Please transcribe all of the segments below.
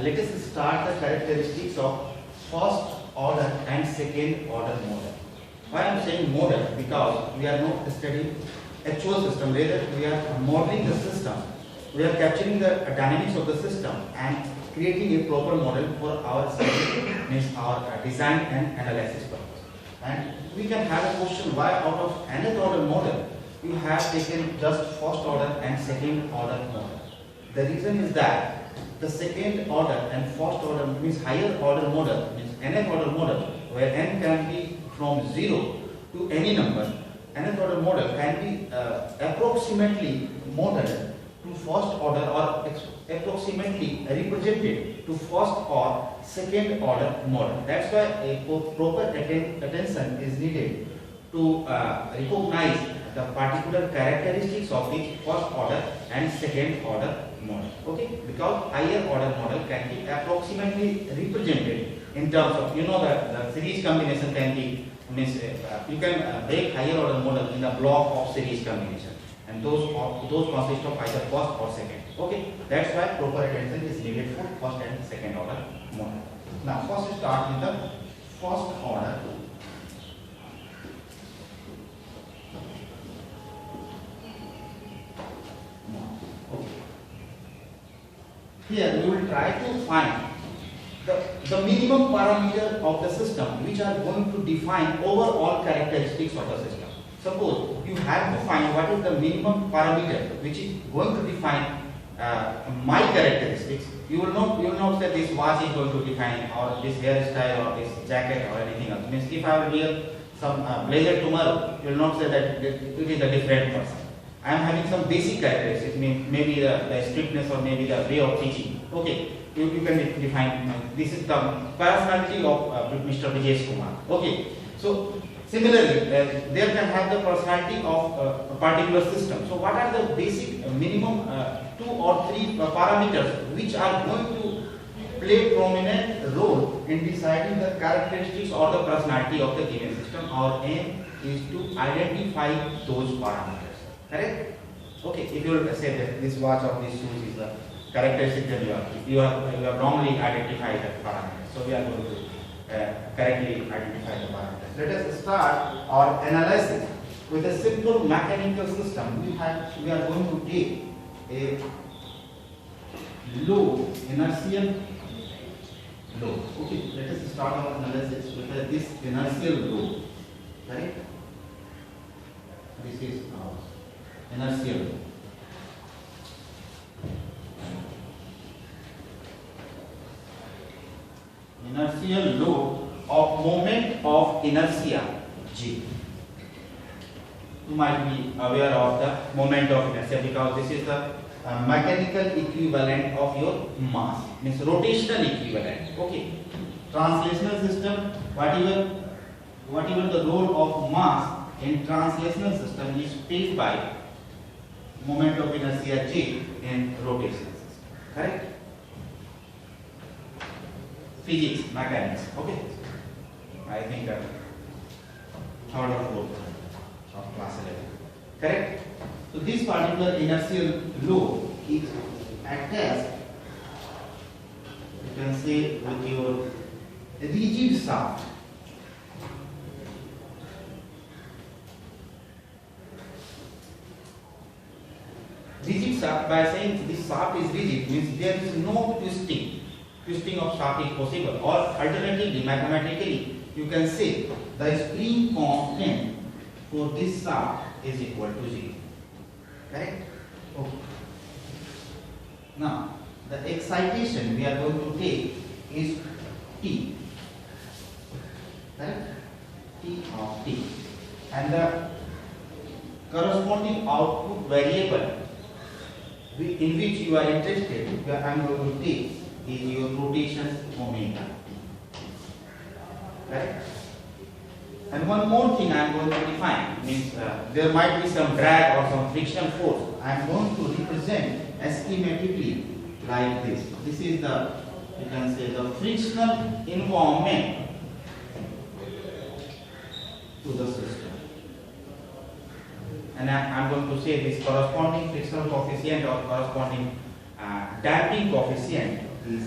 let us start the characteristics of first order and second order model. Why I am saying model? Because we are not studying actual system, rather we are modeling the system. We are capturing the dynamics of the system and creating a proper model for our study, means our design and analysis purpose. And we can have a question, why out of nth order model you have taken just first order and second order model? The reason is that the second order and first order means higher order model, means nth order model, where n can be from 0 to any number. Nth order model can be approximately modeled to first order or approximately represented to first or second order model. That's why a proper attention is needed to recognize the particular characteristics of the first order and second order model. Okay, because higher order model can be approximately represented in terms of, the series combination can be, means you can break higher order model in a block of series combination, and those consist of either first or second. Okay, that's why proper attention is needed for first and second order model. Now first start with the first order. Here we will try to find the minimum parameter of the system which are going to define overall characteristics of the system. Suppose you have to find what is the minimum parameter which is going to define my characteristics. You will not say this watch is going to define, or this hairstyle, or this jacket, or anything else. Means if I will wear some blazer tomorrow, you will not say that it is a different person. I am having some basic characteristics, maybe the strictness or maybe the way of teaching. Okay, you can define, this is the personality of Mr. Vijesh Kumar. Okay, so similarly, there can have the personality of a particular system. So what are the basic minimum 2 or 3 parameters which are going to play prominent role in deciding the characteristics or the personality of the given system? Our aim is to identify those parameters. Correct? Okay, if you will say that this watch or this shoes is the characteristic that you have wrongly identified the parameters. So we are going to correctly identify the parameters. Let us start our analysis with a simple mechanical system. We are going to take a low inertial load. Okay, let us start our analysis with this inertial load. Right? This is inertial load. Inertial load of moment of inertia G. You might be aware of the moment of inertia because this is the mechanical equivalent of your mass, means rotational equivalent. Okay, translational system, whatever the role of mass in translational system is played by moment of inertia G in rotational system. Correct? Physics, mechanics. Okay, I think third or fourth of class 11. Correct? So this particular inertial load is attached, you can say, with your rigid shaft. Rigid shaft, by saying this shaft is rigid, means there is no twisting. Twisting of shaft is possible, or alternatively, mathematically, you can say the spring constant for this shaft is equal to 0. Correct? Okay. Now, the excitation we are going to take is T. Correct? T of T. And the corresponding output variable in which you are interested, I am going to take is your rotation momentum. Correct? And one more thing I am going to define, means there might be some drag or some frictional force. I am going to represent schematically like this. This is the, you can say, the frictional environment to the system. And I am going to say this corresponding frictional coefficient or corresponding damping coefficient is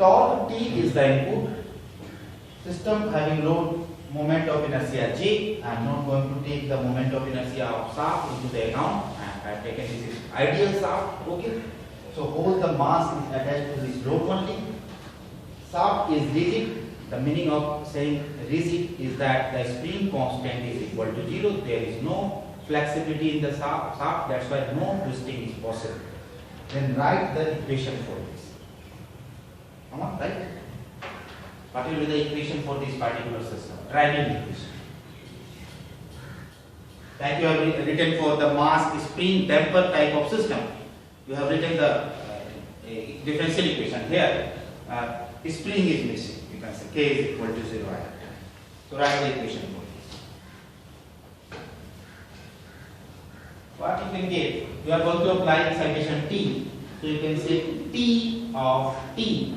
Torque T is the input. System having load moment of inertia J. I am not going to take the moment of inertia of shaft into the account. I have taken this ideal shaft. Okay. So whole the mass is attached to this load only. Shaft is rigid. The meaning of saying rigid is that the spring constant is equal to 0. There is no flexibility in the shaft. That's why no twisting is possible. Then write the equation for this. Come on, right? What will be the equation for this particular system? Driving equation. Like you have written for the mass spring damper type of system. You have written the differential equation here. Spring is missing. You can say K is equal to 0. So write the equation for this. What you can get? You are going to apply excitation T. So you can say T of T.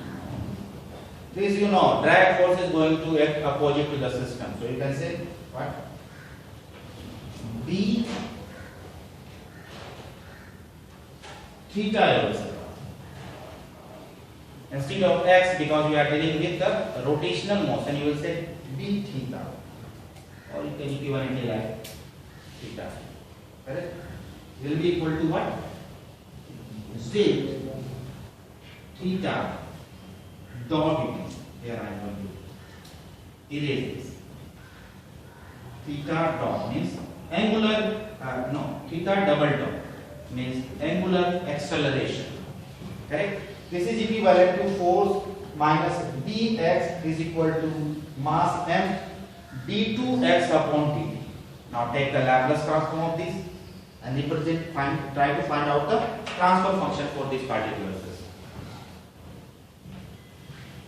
This you know, drag force is going to act opposite to the system. So you can say what? B theta equals. Instead of x, because we are dealing with the rotational motion, you will say B theta. Or you can equivalently write theta. Correct? Will be equal to what? Z theta dot dt. Here I am going to erase this. Theta dot means angular, theta double dot means angular acceleration. Correct? This is equivalent to force minus dx is equal to mass m d2x upon dt. Now take the Laplace transform of this and represent, try to find out the transfer function for this particular system.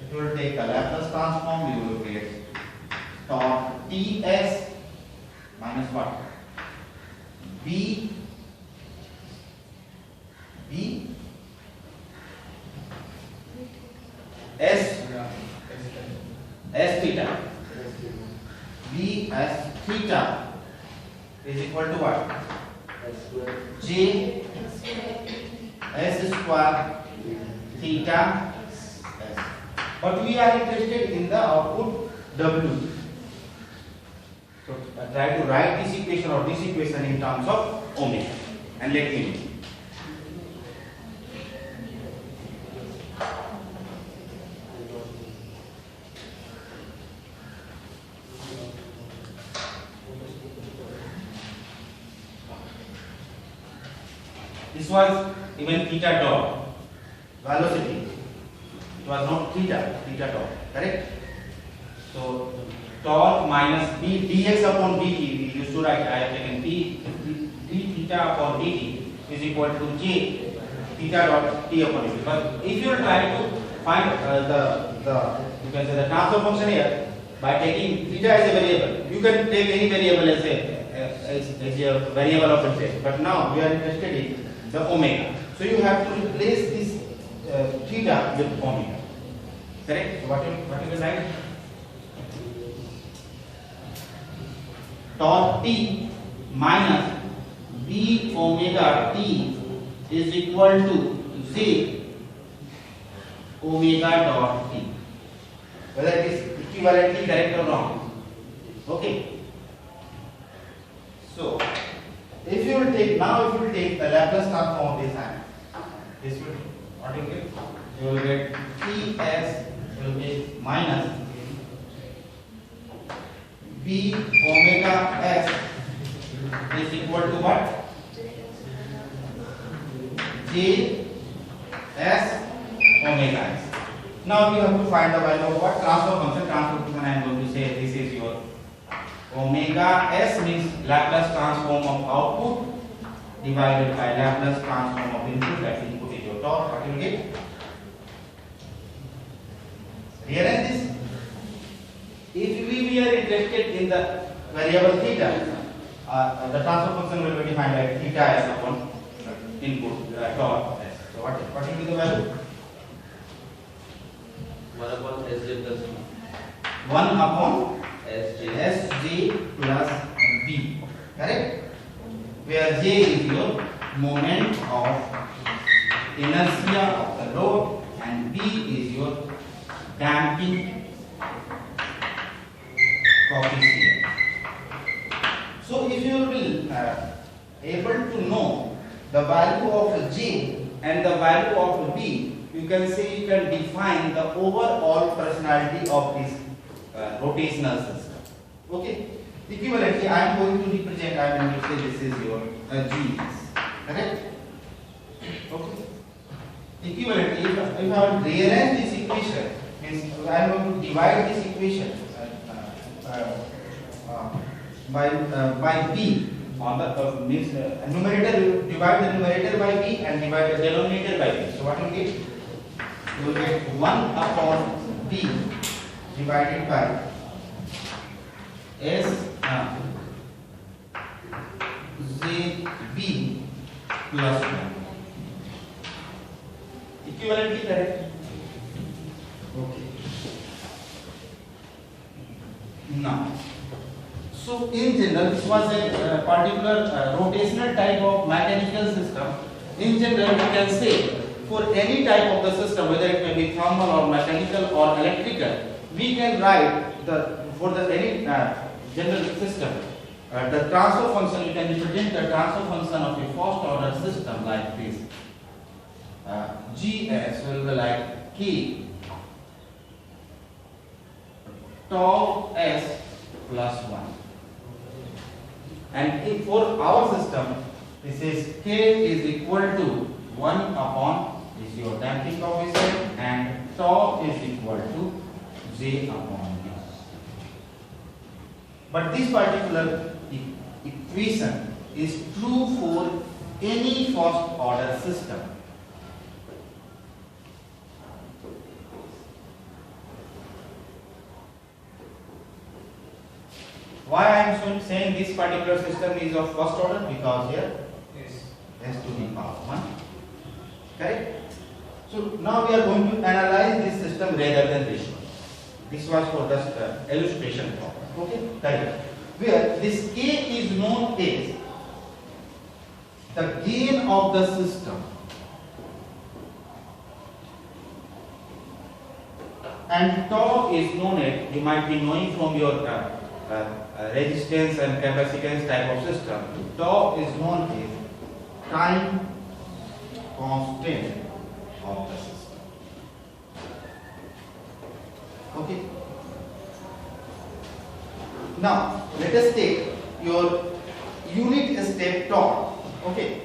If you will take the Laplace transform, you will get torque Ts minus what? B S theta. B S theta is equal to what? J S square theta S. But we are interested in the output W. So try to write this equation or this equation in terms of omega and let me know. This was even theta dot velocity. It was not theta dot. Correct? So torque minus b dx upon dt. We used to write. I have taken d theta upon dt is equal to j theta dot t upon dt. But if you try to find you can say the transfer function here by taking theta as a variable, you can take any variable as a variable of interest. But now we are interested in the omega. So you have to replace this theta with omega. Correct? So what you will write? Torque T minus B omega T is equal to J omega dot T. Whether it is equivalently correct or wrong. Okay. So if you will take the Laplace transform of this hand, this will what you get? You will get Ts will be minus B omega S is equal to what? J S omega S. Now you have to find the value of what? Transfer function. Transfer function I am going to say this is your omega S means Laplace transform of output divided by Laplace transform of input. That input is your torque. What you will get? Realize this? If we are interested in the variable theta, the transfer function will be defined like theta S upon input torque S. So what will be the value? 1 upon Sj plus 1 upon Sj Sj plus B. Correct? Where J is your moment of inertia of the load and B is your damping coefficient. So if you will able to know the value of J and the value of B, you can say you can define the overall personality of this rotational system. Okay. Equivalently, I am going to represent. I am going to say this is your G. Correct? Okay. Equivalently, if I will rearrange this equation, means I am going to divide this equation by B on the means numerator, divide the numerator by B and divide the denominator by B. So what you get? You will get 1 upon B divided by S ZB plus 1. Equivalently correct? Okay. Now, so in general, this was a particular rotational type of mechanical system. In general, we can say for any type of the system, whether it may be thermal or mechanical or electrical, we can write for the any general system the transfer function. We can represent the transfer function of a first order system like this. Gs will be like K tau s plus 1. And if for our system, this is K is equal to 1 upon is your damping coefficient and tau is equal to J upon B. But this particular equation is true for any first order system. Why I am saying this particular system is of first order? Because here is S to the power 1. Correct? So now we are going to analyze this system rather than this one. This was for just illustration purpose. Okay? Correct. Where this K is known as the gain of the system and tau is known as, you might be knowing from your resistance and capacitance type of system, tau is known as time constant of the system. Okay. Now let us take your unit step tau. Okay.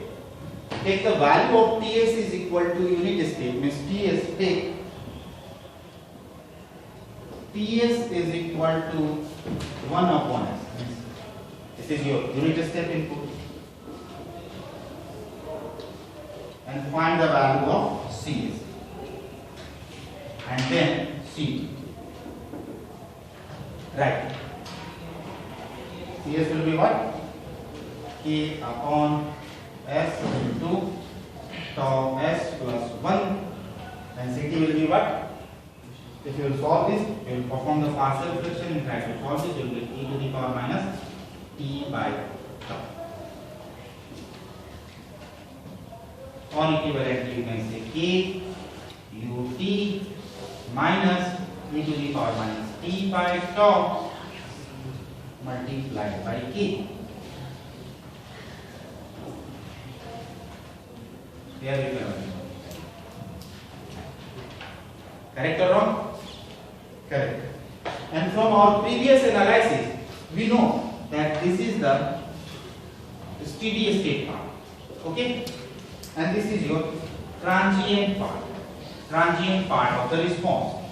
Take the value of Ts is equal to unit step, means Ts, take Ts is equal to 1 upon S. This is your unit step input. And find the value of Cs. And then Ct. Right. Cs will be what? K upon S into tau S plus 1. And Ct will be what? If you will solve this, you will perform the partial fraction and try to solve this, you will get e to the power minus t by tau. Or equivalently, you can say k ut minus e to the power minus t by tau multiplied by k. Here we go. Correct or wrong? Correct. And from our previous analysis, we know that this is the steady state part. Okay? And this is your transient part of the response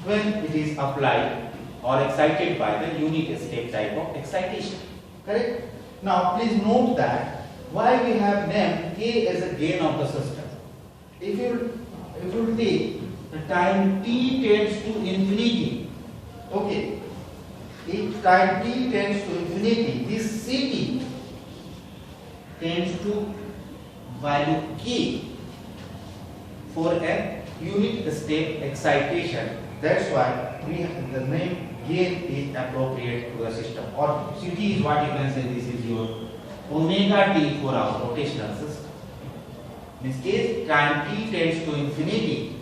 when it is applied or excited by the unit step type of excitation. Correct? Now please note that why we have named K as a gain of the system. If you take the time t tends to infinity, okay, if time t tends to infinity, this Ct tends to value k for a unit step excitation. That's why the name gain is appropriate to the system. Or Ct is what you can say, this is your omega t for our rotational system. In this case, time t tends to infinity,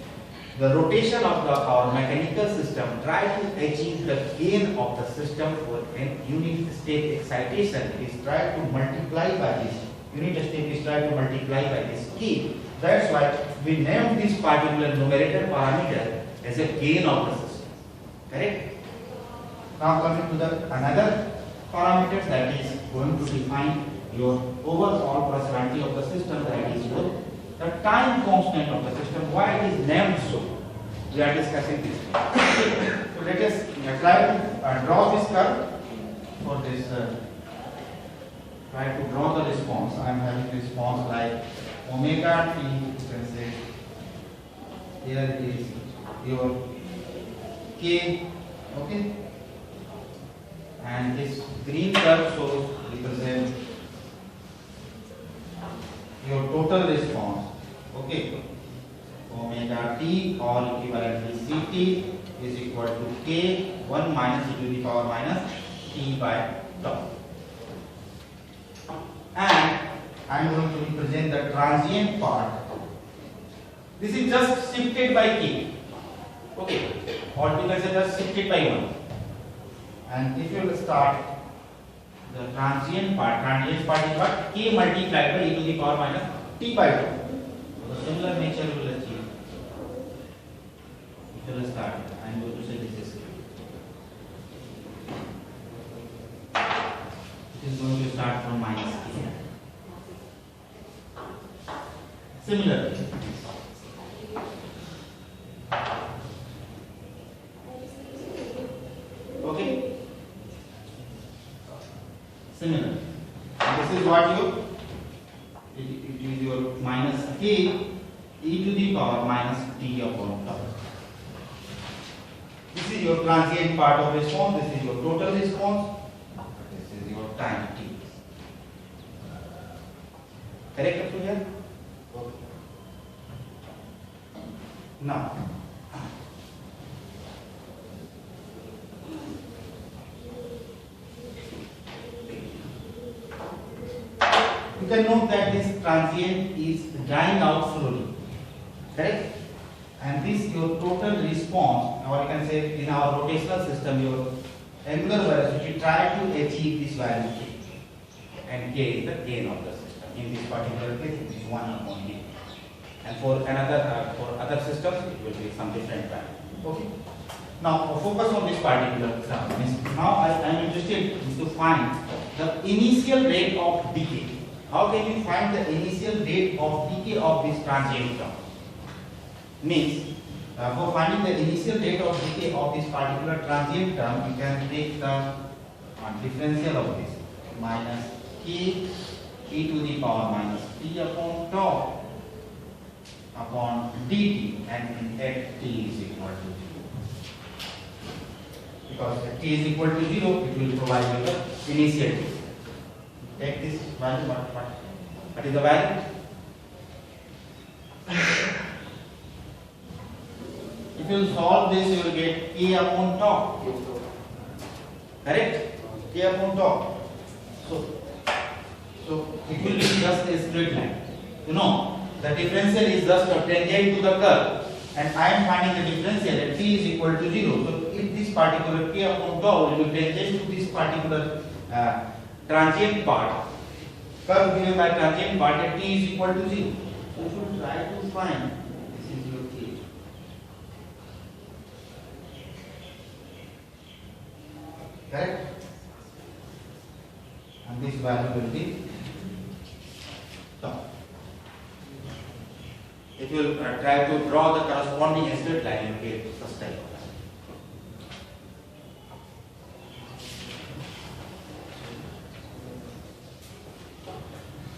the rotation of our mechanical system try to achieve the gain of the system for an unit step excitation is try to multiply by this unit step is try to multiply by this k. That's why we named this particular numerator parameter as a gain of the system. Correct? Now coming to the another parameters that is going to define your overall personality of the system, that is your the time constant of the system. Why it is named so? We are discussing this. So let us try to draw this curve for this. Try to draw the response. I am having response like omega t. You can say here it is your k. Okay. And this green curve shows represent your total response. Okay, omega t or equivalently ct is equal to k 1 minus e to the power minus t by tau. And I am going to represent the transient part. This is just shifted by k. Okay, altogether just shifted by 1. And if you will start the transient part is what? K multiplied by e to the power minus t by 2. So the similar nature will achieve. If you will start, I am going to say this is. It is going to start from minus k. Similarly, okay. Similar. This is what it is your minus k e to the power minus t upon tau. This is your transient part of response. This is your total response. This is your time t. Correct up to here? Okay. Now, you can note that this transient is dying out slowly. Correct? And this your total response, or you can say in our rotational system, your angular velocity try to achieve this value k. And k is the gain of the system. In this particular case, it is 1 upon k. And for another for other systems, it will be some different value. Okay. Now focus on this particular exam. Now I am interested to find the initial rate of decay. How can you find the initial rate of decay of this transient term? Means for finding the initial rate of decay of this particular transient term, you can take the differential of this minus k e to the power minus t upon tau upon dt, and at t is equal to 0. Because at t is equal to 0, it will provide you the initial rate. Take this value, what is the value? If you solve this, you will get k upon tau. Correct? K upon tau. So it will be just a straight line. You know, the differential is just a tangent to the curve, and I am finding the differential at t is equal to 0. So if this particular k upon tau will be tangent to this particular transient part, curve given by transient part at t is equal to 0. So you should try to find this is your k. Correct? And this value will be tau. If you will try to draw the corresponding straight line, you will get such type of line.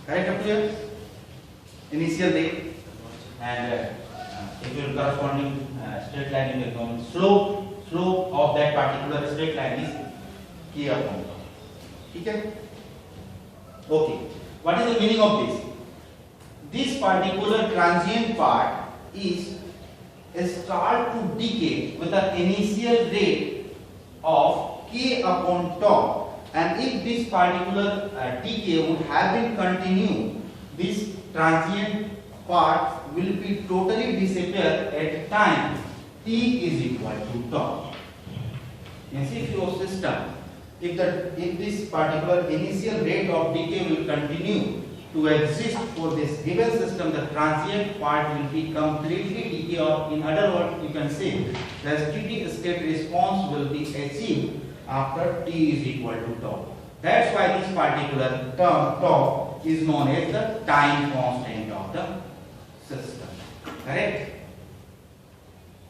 Correct up here? Initial rate, and if you will corresponding straight line, you will come slope of that particular straight line is k upon tau. Okay? Okay. What is the meaning of this? This particular transient part is start to decay with an initial rate of k upon tau, and if this particular decay would have been continued, this transient part will be totally disappear at time t is equal to tau. And see if your system, if this particular initial rate of decay will continue to exist for this given system, the transient part will be completely decay, or in other words you can say the steady state response will be achieved after t is equal to tau. That's why this particular term tau is known as the time constant of the system. Correct?